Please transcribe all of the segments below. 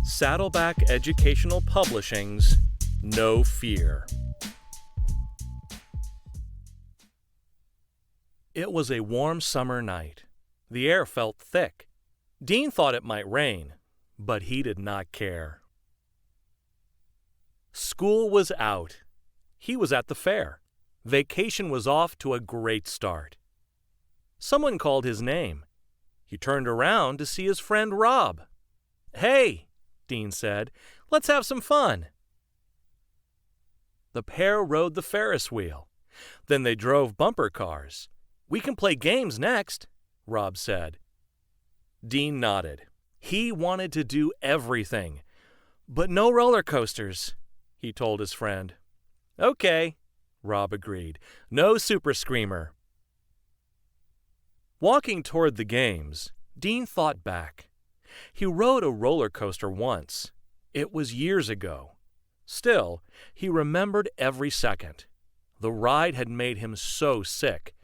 Saddleback Educational Publishing's No Fear. It was a warm summer night. The air felt thick. Dean thought it might rain, but he did not care. School was out. He was at the fair. Vacation was off to a great start. Someone called his name. He turned around to see his friend Rob. "Hey," Dean said, "let's have some fun." The pair rode the Ferris wheel. Then they drove bumper cars. "We can play games next," Rob said. Dean nodded. He wanted to do everything. "But no roller coasters," he told his friend. "Okay," Rob agreed. "No Super Screamer." Walking toward the games, Dean thought back. He rode a roller coaster once. It was years ago. Still, he remembered every second. The ride had made him so sick.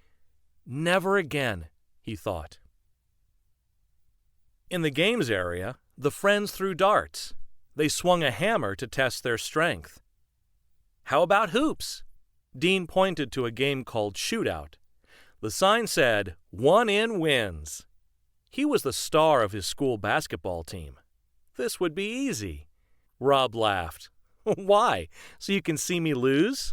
Never again, he thought. In the games area, the friends threw darts. They swung a hammer to test their strength. "How about hoops?" Dean pointed to a game called Shootout. The sign said, "One in wins." He was the star of his school basketball team. This would be easy. Rob laughed. "Why? So you can see me lose?"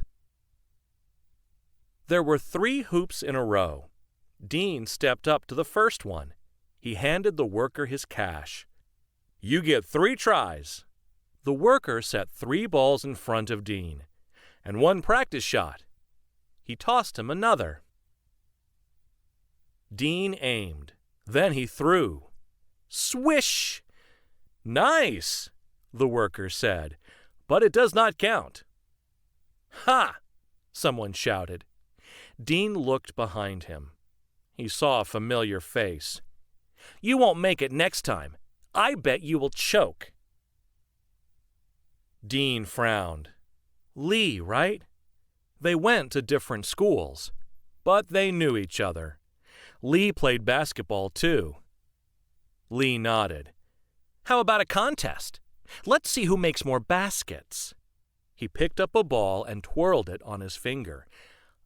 There were 3 hoops in a row. Dean stepped up to the first one. He handed the worker his cash. "You get 3 tries." The worker set 3 balls in front of Dean, and 1 practice shot. He tossed him another. Dean aimed. Then he threw. Swish! "Nice," the worker said, "but it does not count." "Ha!" someone shouted. Dean looked behind him. He saw a familiar face. "You won't make it next time. I bet you will choke." Dean frowned. Lee, right? They went to different schools, but they knew each other. Lee played basketball too. Lee nodded. "How about a contest? Let's see who makes more baskets." He picked up a ball and twirled it on his finger.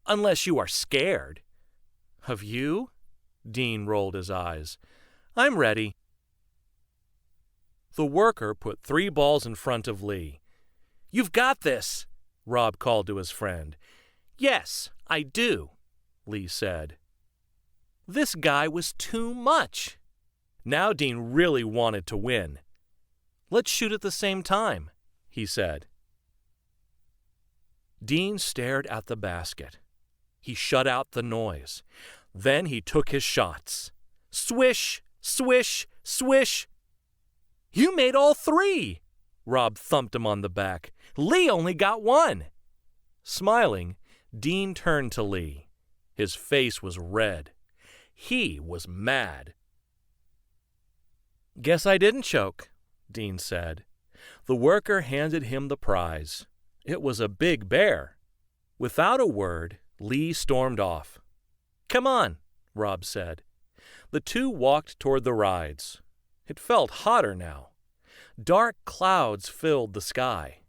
"Unless you are scared." "Of you?" Dean rolled his eyes. "I'm ready." The worker put 3 balls in front of Lee. "You've got this," Rob called to his friend. "Yes, I do," Lee said. This guy was too much. Now Dean really wanted to win. "Let's shoot at the same time," he said. Dean stared at the basket. He shut out the noise. Then he took his shots. Swish, swish, swish. "You made all 3!" Rob thumped him on the back. "Lee only got 1." Smiling, Dean turned to Lee. His face was red. He was mad. "Guess I didn't choke," Dean said. The worker handed him the prize. It was a big bear. Without a word, Lee stormed off. "Come on," Rob said. The 2 walked toward the rides. It felt hotter now. Dark clouds filled the sky.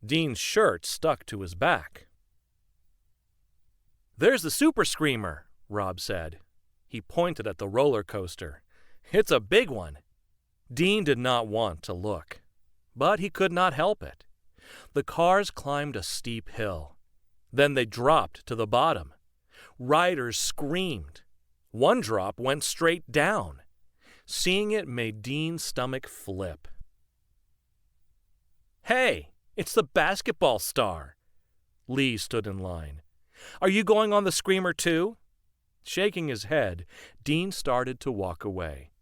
Dean's shirt stuck to his back. "There's the Super Screamer," Rob said. He pointed at the roller coaster. "It's a big one." Dean did not want to look, but he could not help it. The cars climbed a steep hill. Then they dropped to the bottom. Riders screamed. One drop went straight down. Seeing it made Dean's stomach flip. "Hey, it's the basketball star." Lee stood in line. "Are you going on the Screamer too?" Shaking his head, Dean started to walk away.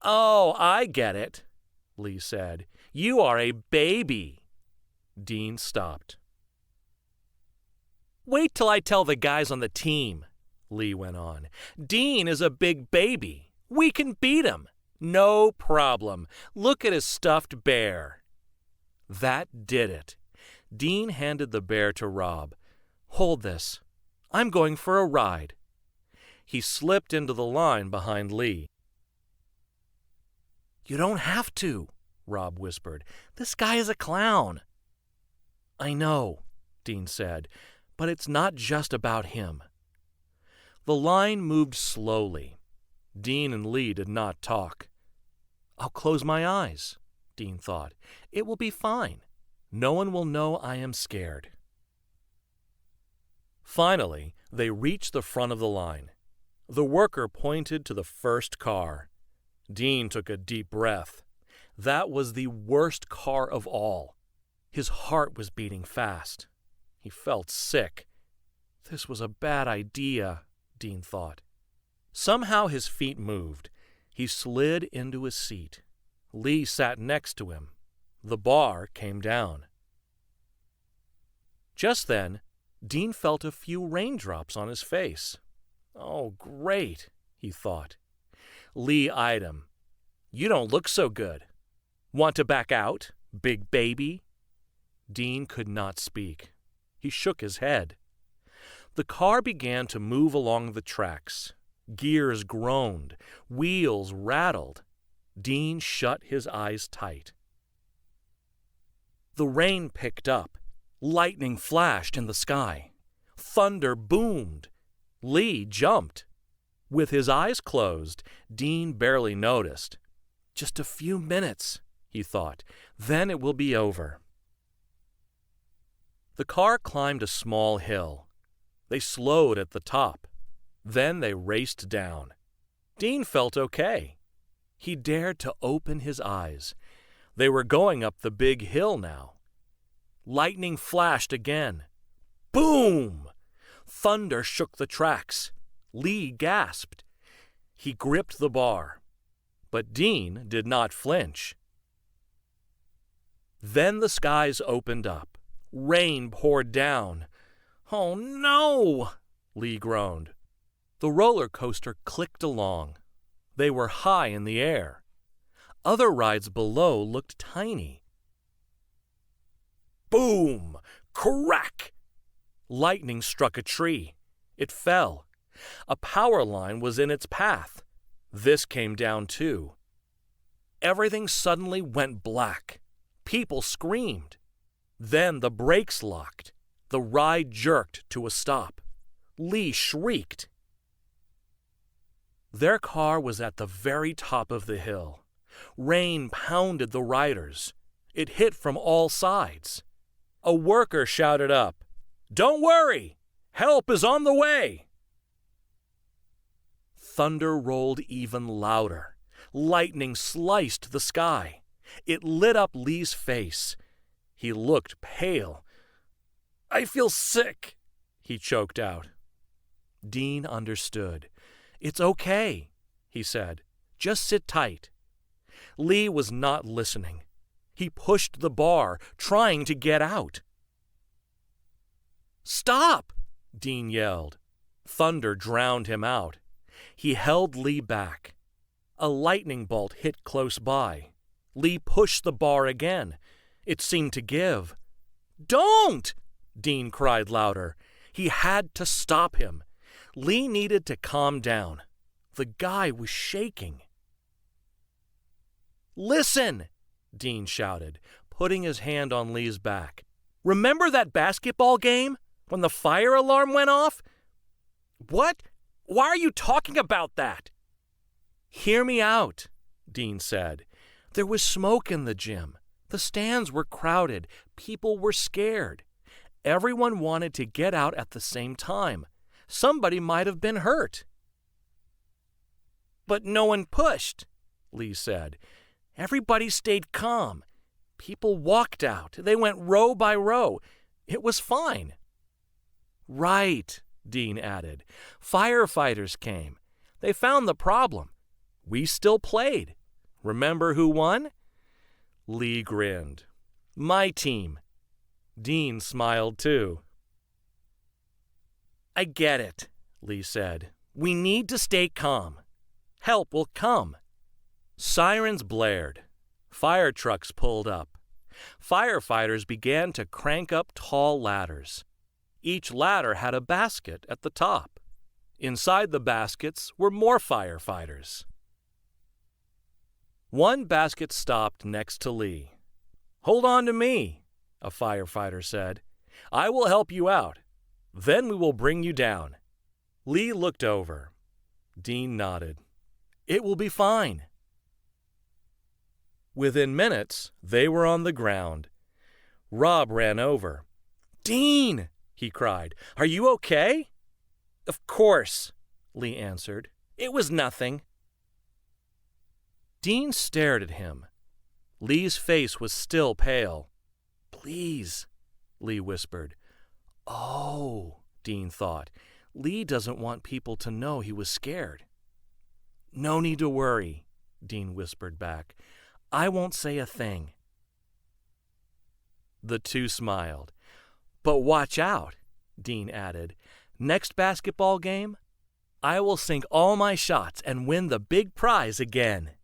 "Oh, I get it," Lee said. "You are a baby." Dean stopped. "Wait till I tell the guys on the team," Lee went on. "Dean is a big baby. We can beat him. No problem. Look at his stuffed bear." That did it. Dean handed the bear to Rob. "Hold this. I'm going for a ride." He slipped into the line behind Lee. "You don't have to," Rob whispered. "This guy is a clown." "I know," Dean said, "but it's not just about him." The line moved slowly. Dean and Lee did not talk. "I'll close my eyes," Dean thought. "It will be fine. No one will know I am scared." Finally, they reached the front of the line. The worker pointed to the first car. Dean took a deep breath. That was the worst car of all. His heart was beating fast. He felt sick. This was a bad idea, Dean thought. Somehow his feet moved. He slid into his seat. Lee sat next to him. The bar came down. Just then, Dean felt a few raindrops on his face. "Oh, great," he thought. Lee eyed him. "You don't look so good. Want to back out, big baby?" Dean could not speak. He shook his head. The car began to move along the tracks. Gears groaned. Wheels rattled. Dean shut his eyes tight. The rain picked up. Lightning flashed in the sky. Thunder boomed. Lee jumped. With his eyes closed, Dean barely noticed. Just a few minutes, he thought. Then it will be over. The car climbed a small hill. They slowed at the top. Then they raced down. Dean felt okay. He dared to open his eyes. They were going up the big hill now. Lightning flashed again. Boom! Thunder shook the tracks. Lee gasped. He gripped the bar. But Dean did not flinch. Then the skies opened up. Rain poured down. "Oh, no!" Lee groaned. The roller coaster clicked along. They were high in the air. Other rides below looked tiny. Boom! Crack! Lightning struck a tree. It fell. A power line was in its path. This came down too. Everything suddenly went black. People screamed. Then the brakes locked. The ride jerked to a stop. Lee shrieked. Their car was at the very top of the hill. Rain pounded the riders. It hit from all sides. A worker shouted up, "Don't worry! Help is on the way!" Thunder rolled even louder. Lightning sliced the sky. It lit up Lee's face. He looked pale. "I feel sick," he choked out. Dean understood. "It's okay," he said. "Just sit tight." Lee was not listening. He pushed the bar, trying to get out. "Stop!" Dean yelled. Thunder drowned him out. He held Lee back. A lightning bolt hit close by. Lee pushed the bar again. It seemed to give. "Don't!" Dean cried louder. He had to stop him. Lee needed to calm down. The guy was shaking. "Listen!" Dean shouted, putting his hand on Lee's back. "Remember that basketball game when the fire alarm went off?" "What? Why are you talking about that?" "Hear me out," Dean said. "There was smoke in the gym. The stands were crowded. People were scared. Everyone wanted to get out at the same time. Somebody might have been hurt." "But no one pushed," Lee said. "Everybody stayed calm. People walked out. They went row by row. It was fine." "Right," Dean added. "Firefighters came. They found the problem. We still played. Remember who won?" Lee grinned. "My team." Dean smiled too. "I get it," Lee said. "We need to stay calm. Help will come." Sirens blared. Fire trucks pulled up. Firefighters began to crank up tall ladders. Each ladder had a basket at the top. Inside the baskets were more firefighters. One basket stopped next to Lee. "Hold on to me," a firefighter said. "I will help you out. Then we will bring you down." Lee looked over. Dean nodded. "It will be fine." Within minutes, they were on the ground. Rob ran over. "Dean!" he cried. "Are you okay?" "Of course," Lee answered. "It was nothing." Dean stared at him. Lee's face was still pale. "Please," Lee whispered. "Oh," Dean thought. Lee doesn't want people to know he was scared. "No need to worry," Dean whispered back. "I won't say a thing." The two smiled. "But watch out," Dean added. "Next basketball game, I will sink all my shots and win the big prize again."